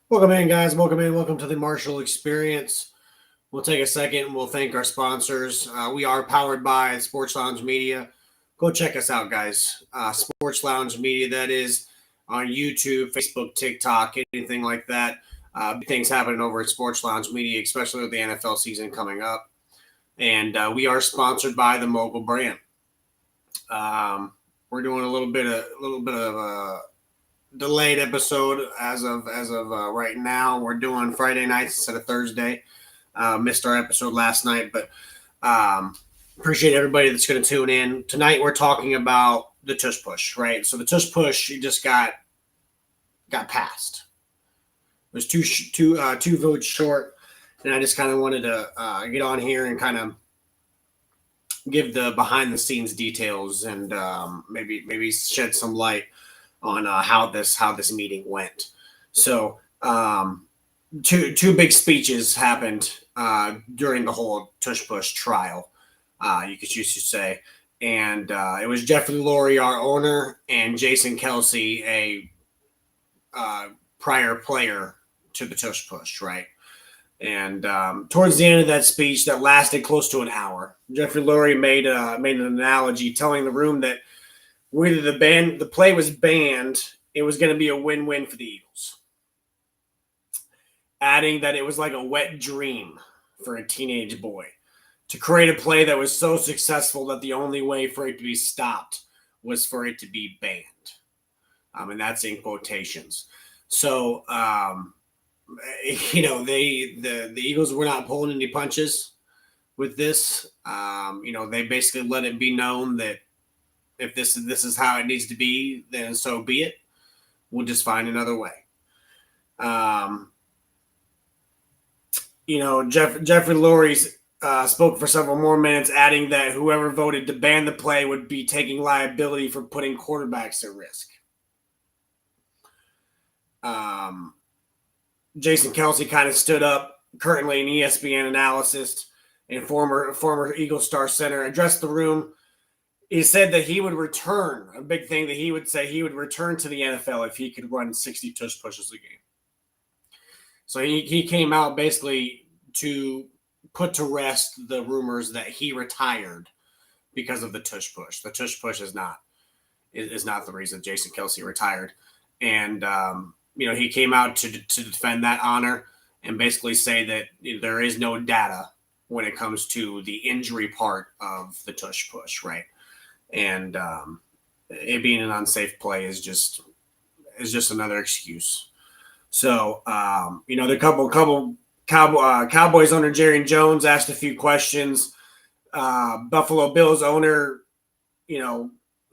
Welcome in, guys. Welcome in. Welcome to the Marshall Experience. We'll take a second and we'll thank our sponsors. We are powered by Sports Lounge Media. Go check us out, guys. Sports Lounge Media, that is on YouTube, Facebook, TikTok, anything like that. Big things happening over at Sports Lounge Media, especially with the NFL season coming up. And we are sponsored by the Mogul brand. We're doing a little bit of a delayed episode as of right now. We're doing Friday nights instead of Thursday. Missed our episode last night, but um, appreciate everybody that's going to tune in tonight. We're talking about the tush push, right? So the tush push just got passed. It was two votes short, and I just kind of wanted to get on here and kind of give the behind the scenes details and maybe shed some light on how this meeting went. So two big speeches happened during the whole tush push trial. You could choose to say, and it was Jeffrey Lurie, our owner, and Jason Kelsey, a prior player to the tush push, right? And towards the end of that speech, that lasted close to an hour, Jeffrey Lurie made an analogy, telling the room that whether the play was banned, it was going to be a win-win for the Eagles, adding that it was like a wet dream for a teenage boy to create a play that was so successful that the only way for it to be stopped was for it to be banned. And that's in quotations. So, the Eagles were not pulling any punches with this. They basically let it be known that if this is how it needs to be, then so be it. We'll just find another way. Jeffrey Lurie spoke for several more minutes, adding that whoever voted to ban the play would be taking liability for putting quarterbacks at risk. Jason Kelsey kind of stood up, currently an ESPN analyst and former Eagle Star center, addressed the room. He said that he would return, a big thing that he would say, he would return to the NFL if he could run 60 tush pushes a game. So he came out basically to put to rest the rumors that he retired because of the tush push. The tush push is not the reason Jason Kelsey retired. And, he came out to defend that honor and basically say that there is no data when it comes to the injury part of the tush push, right? And it being an unsafe play is just another excuse. So the couple Cowboys owner Jerry Jones asked a few questions. Buffalo Bills owner,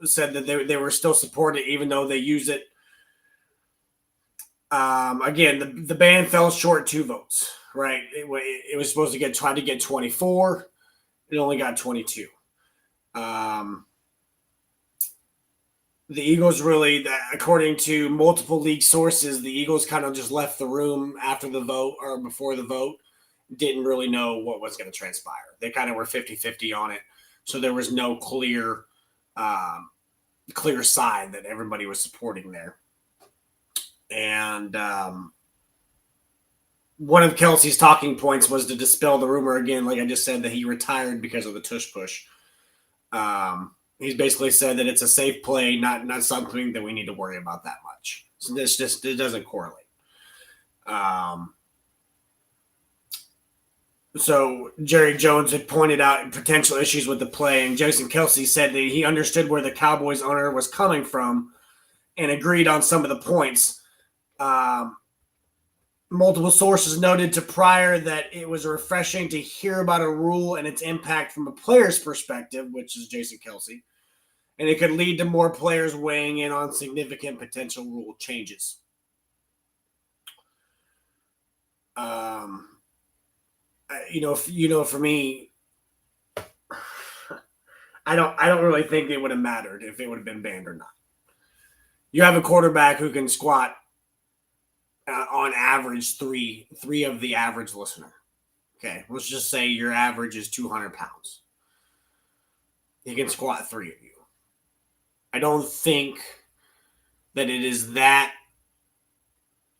said that they were still supporting it even though they use it. Again, the ban fell short 2 votes. Right, it was supposed to try to get 24. It only got 22. The Eagles really, according to multiple league sources, the Eagles kind of just left the room after the vote or before the vote, didn't really know what was going to transpire. They kind of were 50-50 on it. So there was no clear side that everybody was supporting there. And one of Kelsey's talking points was to dispel the rumor again, like I just said, that he retired because of the tush push. He's basically said that it's a safe play, not something that we need to worry about that much. So it doesn't correlate. So Jerry Jones had pointed out potential issues with the play, and Jason Kelsey said that he understood where the Cowboys owner was coming from and agreed on some of the points. Multiple sources noted to Pryor that it was refreshing to hear about a rule and its impact from a player's perspective, which is Jason Kelsey, and it could lead to more players weighing in on significant potential rule changes. For me, I don't really think it would have mattered if it would have been banned or not. You have a quarterback who can squat on average three of the average listener. Okay, let's just say your average is 200 pounds. He can squat 3 of you. I don't think that it is that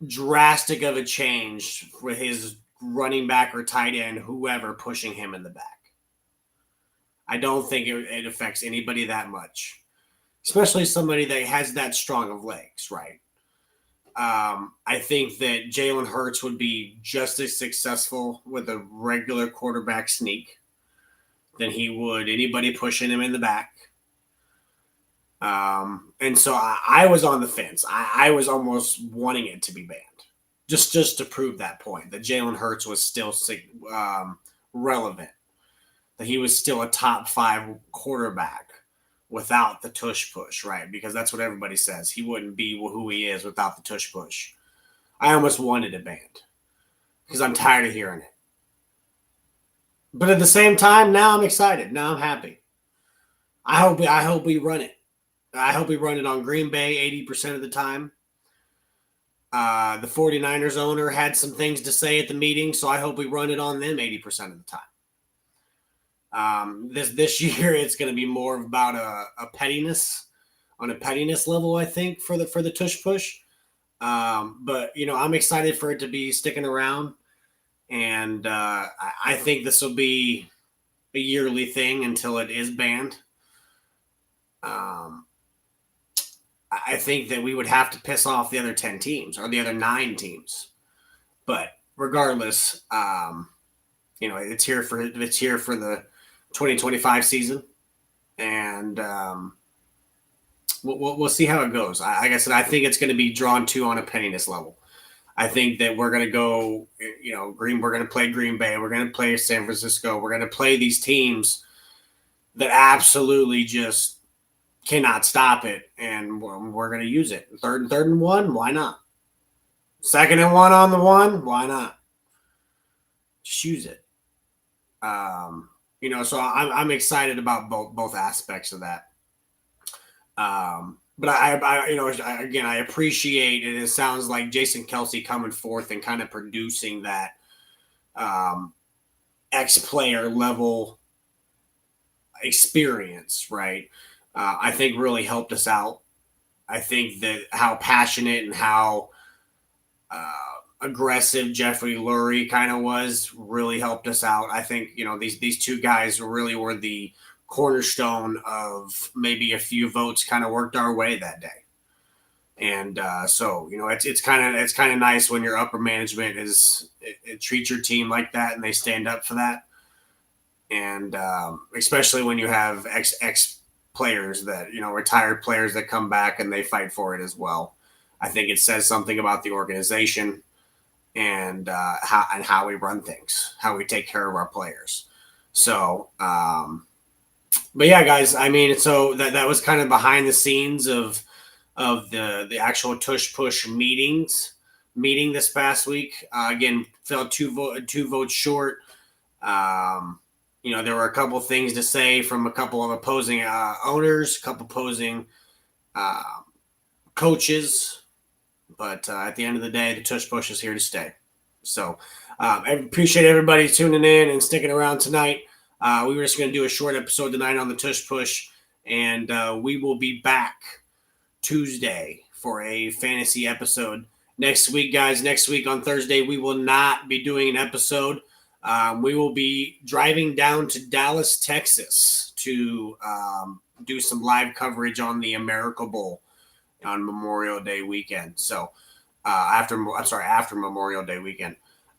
drastic of a change with his running back or tight end, whoever pushing him in the back. I don't think it affects anybody that much, especially somebody that has that strong of legs, right? I think that Jalen Hurts would be just as successful with a regular quarterback sneak than he would anybody pushing him in the back. And so I was on the fence. I was almost wanting it to be banned, just to prove that point that Jalen Hurts was still relevant, that he was still a top 5 quarterback without the tush push, right? Because that's what everybody says. He wouldn't be who he is without the tush push. I almost wanted it banned because I'm tired of hearing it. But at the same time, now I'm excited. Now I'm happy. I hope we run it. I hope we run it on Green Bay 80% of the time. The 49ers owner had some things to say at the meeting, so I hope we run it on them 80% of the time. This year, it's going to be more about a pettiness, on a pettiness level, I think, for the tush push. But I'm excited for it to be sticking around, and I think this will be a yearly thing until it is banned. I think that we would have to piss off the other 10 teams or the other 9 teams. But regardless, it's here for the 2025 season, and we'll see how it goes. Like I said, I think it's going to be drawn to on a pettiness level. I think that we're going to go, we're going to play Green Bay. We're going to play San Francisco. We're going to play these teams that absolutely just cannot stop it, and we're going to use it. Third and 1, why not? 2nd and 1 on the 1, why not? Just use it. So I'm excited about both aspects of that. But I appreciate it. It sounds like Jason Kelce coming forth and kind of producing that ex-player level experience, right? I think really helped us out. I think that how passionate and how aggressive Jeffrey Lurie kind of was really helped us out. I think, these 2 guys really were the cornerstone of maybe a few votes kind of worked our way that day. And so, it's kind of nice when your upper management it treats your team like that and they stand up for that. And especially when you have ex players that, retired players that come back and they fight for it as well. I think it says something about the organization and how we run things, how we take care of our players. So, but yeah, guys, I mean, so that was kind of behind the scenes of the actual tush push meeting this past week. Again, fell 2 votes short. There were a couple things to say from a couple of opposing owners, a couple opposing coaches. But at the end of the day, the tush push is here to stay. So I appreciate everybody tuning in and sticking around tonight. We were just going to do a short episode tonight on the tush push, and we will be back Tuesday for a fantasy episode. Next week, guys, on Thursday, we will not be doing an episode. We will be driving down to Dallas, Texas to do some live coverage on the America Bowl on Memorial Day weekend. So after Memorial Day weekend.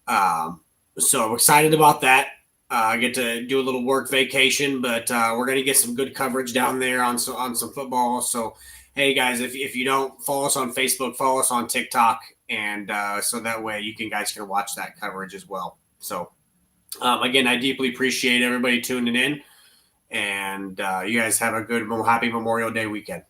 So I'm excited about that. I get to do a little work vacation, but we're going to get some good coverage down there on some football. So, hey, guys, if you don't follow us on Facebook, follow us on TikTok, and so that way you guys can watch that coverage as well. So, again, I deeply appreciate everybody tuning in, and you guys have a good, happy Memorial Day weekend.